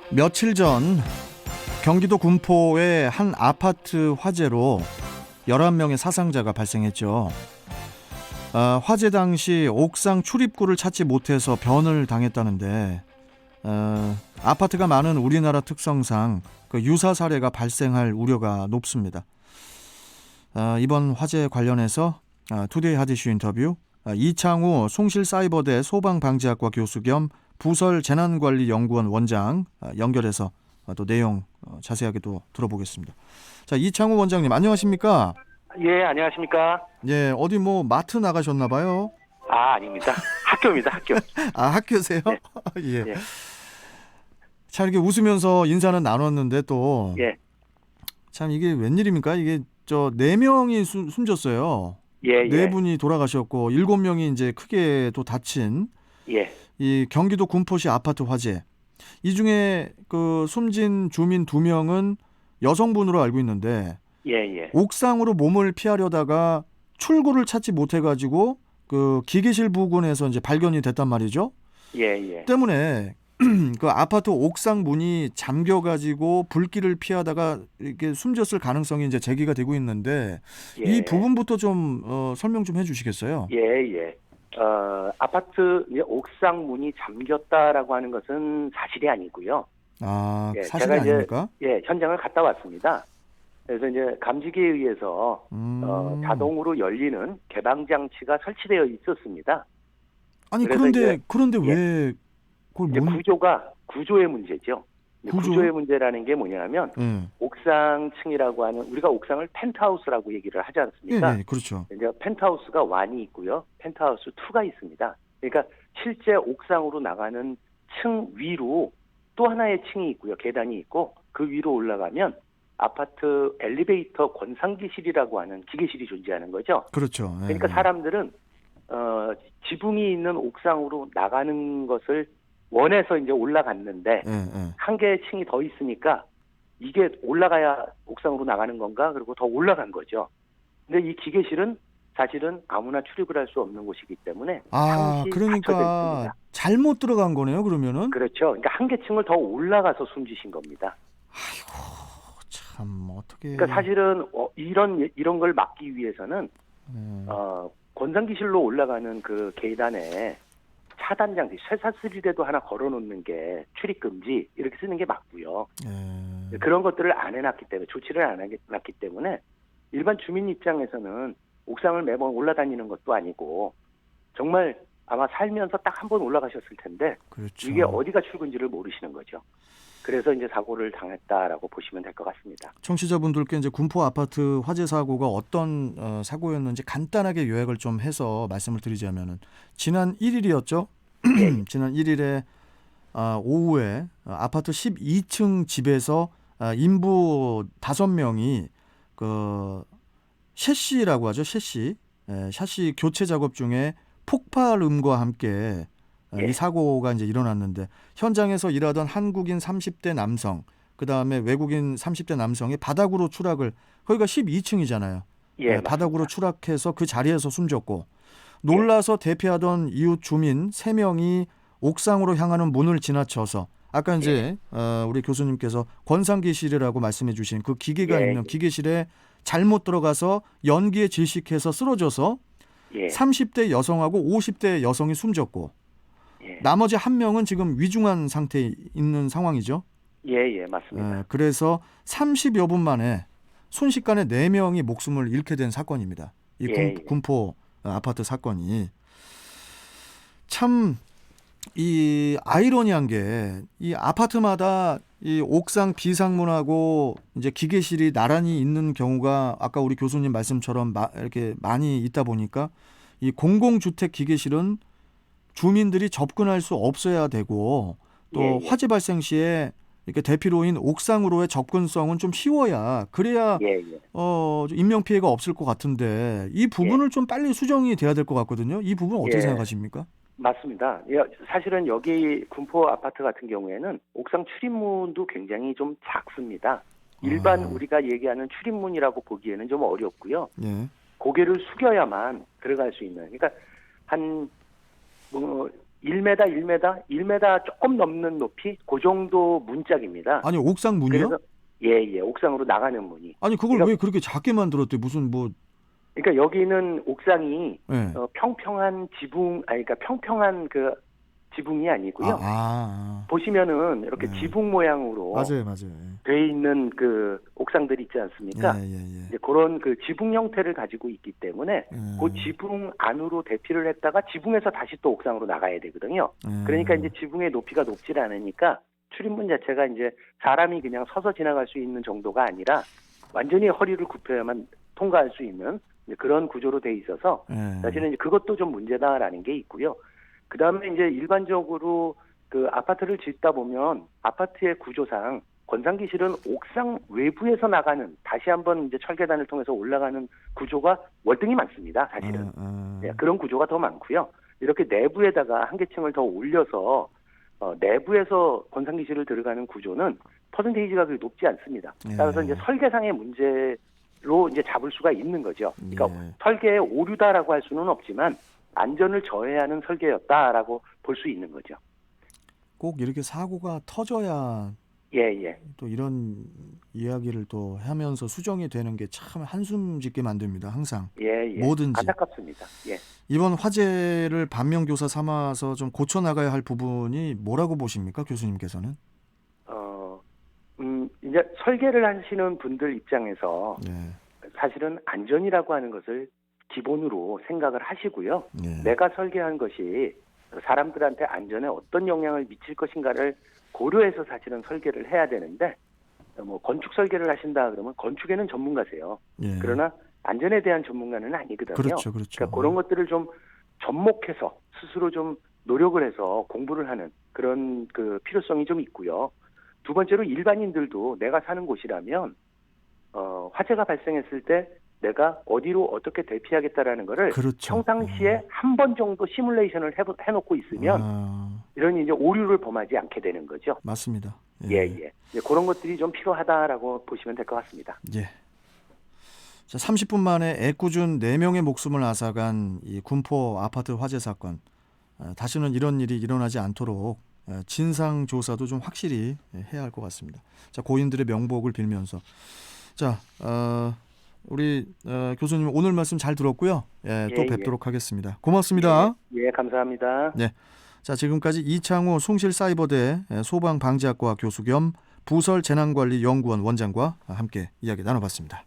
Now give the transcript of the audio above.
며칠 전 경기도 군포의 한 아파트 화재로 11명의 사상자가 발생했죠. 화재 당시 옥상 출입구를 찾지 못해서 변을 당했다는데 아파트가 많은 우리나라 특성상 그 유사 사례가 발생할 우려가 높습니다. 이번 화재 관련해서 투데이 하디슈 인터뷰 이창우 송실사이버대 소방방지학과 교수 겸 부설 재난관리연구원 원장 연결해서 또 내용 자세하게 또 들어보겠습니다. 자, 이창우 원장님 안녕하십니까? 예, 안녕하십니까? 예, 어디 뭐 마트 나가셨나 봐요? 아닙니다. 학교입니다, 학교. 학교세요? 네. 예. 예. 자, 이렇게 웃으면서 인사는 나눴는데 또 참 예. 이게 웬일입니까? 이게 저 4명이 숨졌어요. 예, 예. 4분이 돌아가셨고 7명이 이제 크게 또 다친 예. 이 경기도 군포시 아파트 화재. 이 중에 그 숨진 주민 2명은 여성분으로 알고 있는데 예, 예. 옥상으로 몸을 피하려다가 출구를 찾지 못해가지고 그 기계실 부근에서 이제 발견이 됐단 말이죠. 예, 예. 때문에 그 아파트 옥상 문이 잠겨가지고 불길을 피하다가 이렇게 숨졌을 가능성이 이제 제기가 되고 있는데 예. 이 부분부터 좀 설명 좀 해주시겠어요? 예, 예. 아파트 옥상 문이 잠겼다라고 하는 것은 사실이 아니고요. 예, 사실이 제가 이제 아닙니까? 현장을 갔다 왔습니다. 그래서 이제 감지기에 의해서 자동으로 열리는 개방 장치가 설치되어 있었습니다. 아니 그래서 그런데 왜 그걸 이제 구조의 문제죠. 구조의 문제라는 게 뭐냐면 옥상층이라고 하는 우리가 옥상을 펜트하우스라고 얘기를 하지 않습니까? 네, 그렇죠. 이제 펜트하우스가 1이 있고요. 펜트하우스 2가 있습니다. 그러니까 실제 옥상으로 나가는 층 위로 또 하나의 층이 있고요. 계단이 있고 그 위로 올라가면 아파트 엘리베이터 권상기실이라고 하는 기계실이 존재하는 거죠. 그렇죠. 네, 그러니까 사람들은 지붕이 있는 옥상으로 나가는 것을 원해서 이제 올라갔는데 한 개의 층이 더 있으니까 이게 올라가야 옥상으로 나가는 건가? 그리고 더 올라간 거죠. 근데 이 기계실은 사실은 아무나 출입을 할 수 없는 곳이기 때문에 상시 닫혀져 그러니까 있습니다. 잘못 들어간 거네요, 그러면은? 그렇죠. 그러니까 한 개 층을 더 올라가서 숨지신 겁니다. 아이고, 참 어떻게? 그러니까 사실은 이런 걸 막기 위해서는 권상기실로 올라가는 그 계단에 차단 장치, 쇠사슬이라도 하나 걸어놓는 게 출입 금지 이렇게 쓰는 게 맞고요. 그런 것들을 안 해놨기 때문에 조치를 안 해놨기 때문에 일반 주민 입장에서는 옥상을 매번 올라다니는 것도 아니고 정말 아마 살면서 딱 한 번 올라가셨을 텐데 그렇죠. 이게 어디가 출구인지를 모르시는 거죠. 그래서 이제 사고를 당했다라고 보시면 될 것 같습니다. 청취자분들께 이제 군포 아파트 화재 사고가 어떤 사고였는지 간단하게 요약을 좀 해서 말씀을 드리자면은 지난 1일이었죠. 지난 1일에 오후에 아파트 12층 집에서 인부 5명이 그 샤시라고 하죠. 샤시 교체 작업 중에 폭발음과 함께 이 사고가 이제 일어났는데 현장에서 일하던 한국인 30대 남성, 그다음에 외국인 30대 남성이 바닥으로 추락을 거기가 12층이잖아요. 바닥으로 추락해서 그 자리에서 숨졌고 놀라서 대피하던 이웃 주민 3명이 옥상으로 향하는 문을 지나쳐서 아까 이제 우리 교수님께서 권상기실이라고 말씀해 주신 그 기계가 있는 기계실에 잘못 들어가서 연기에 질식해서 쓰러져서 30대 여성하고 50대 여성이 숨졌고 나머지 1명은 지금 위중한 상태에 있는 상황이죠. 예, 맞습니다. 그래서 30여 분 만에 순식간에 4명이 목숨을 잃게 된 사건입니다. 이 군포 아파트 사건이 참 이 아이러니한 게 이 아파트마다 이 옥상 비상문하고 이제 기계실이 나란히 있는 경우가 아까 우리 교수님 말씀처럼 이렇게 많이 있다 보니까 이 공공주택 기계실은 주민들이 접근할 수 없어야 되고 또 화재 발생 시에 이렇게 대피로인 옥상으로의 접근성은 좀 쉬워야 그래야 인명 피해가 없을 것 같은데 이 부분을 좀 빨리 수정이 돼야 될 것 같거든요. 이 부분 어떻게 생각하십니까? 맞습니다. 사실은 여기 군포 아파트 같은 경우에는 옥상 출입문도 굉장히 좀 작습니다. 일반 우리가 얘기하는 출입문이라고 보기에는 좀 어렵고요. 고개를 숙여야만 들어갈 수 있는. 그러니까 한 1m, 1m 조금 넘는 높이 그 정도 문짝입니다. 아니 옥상 문이요? 그래서 예, 옥상으로 나가는 문이. 아니 그걸 그러니까, 왜 그렇게 작게 만들었대? 무슨 뭐 그러니까 여기는 옥상이 예. 평평한 지붕, 아니 그러니까 평평한 그 지붕이 아니고요. 보시면은 이렇게 네. 지붕 모양으로 맞아요. 돼 있는 그 옥상들이 있지 않습니까? 예. 이제 그런 그 지붕 형태를 가지고 있기 때문에 그 지붕 안으로 대피를 했다가 지붕에서 다시 또 옥상으로 나가야 되거든요. 그러니까 이제 지붕의 높이가 높질 않으니까 출입문 자체가 이제 사람이 그냥 서서 지나갈 수 있는 정도가 아니라 완전히 허리를 굽혀야만 통과할 수 있는 그런 구조로 돼 있어서 사실은 이제 그것도 좀 문제다라는 게 있고요. 그 다음에 이제 일반적으로 그 아파트를 짓다 보면 아파트의 구조상 권상기실은 옥상 외부에서 나가는 다시 한번 이제 철계단을 통해서 올라가는 구조가 월등히 많습니다. 사실은 네, 그런 구조가 더 많고요. 이렇게 내부에다가 한 계층을 더 올려서 내부에서 권상기실을 들어가는 구조는 퍼센테이지가 그렇게 높지 않습니다. 따라서 이제 설계상의 문제로 이제 잡을 수가 있는 거죠. 그러니까 설계의 오류다라고 할 수는 없지만 안전을 저해하는 설계였다라고 볼 수 있는 거죠. 꼭 이렇게 사고가 터져야 또 이런 이야기를 또 하면서 수정이 되는 게 참 한숨 짓게 만듭니다. 항상 뭐든지 안타깝습니다. 이번 화재를 반면교사 삼아서 좀 고쳐 나가야 할 부분이 뭐라고 보십니까, 교수님께서는? 이제 설계를 하시는 분들 입장에서 사실은 안전이라고 하는 것을 기본으로 생각을 하시고요. 내가 설계한 것이 사람들한테 안전에 어떤 영향을 미칠 것인가를 고려해서 사실은 설계를 해야 되는데 뭐 건축 설계를 하신다 그러면 건축에는 전문가세요. 그러나 안전에 대한 전문가는 아니거든요. 그렇죠. 그러니까 그런 것들을 좀 접목해서 스스로 좀 노력을 해서 공부를 하는 그런 그 필요성이 좀 있고요. 두 번째로 일반인들도 내가 사는 곳이라면 화재가 발생했을 때 내가 어디로 어떻게 대피하겠다라는 거를 평상시에 한 번 정도 시뮬레이션을 해놓고 있으면 이런 이제 오류를 범하지 않게 되는 거죠. 맞습니다. 그런 것들이 좀 필요하다라고 보시면 될 것 같습니다. 자, 30분 만에 애꿎은 4명의 목숨을 앗아간 이 군포 아파트 화재 사건. 다시는 이런 일이 일어나지 않도록 진상 조사도 좀 확실히 해야 할 것 같습니다. 자, 고인들의 명복을 빌면서 자, 우리 교수님 오늘 말씀 잘 들었고요. 또 뵙도록 하겠습니다. 고맙습니다. 감사합니다. 네, 자 지금까지 이창호 송실사이버대 소방방지학과 교수 겸 부설 재난관리 연구원 원장과 함께 이야기 나눠봤습니다.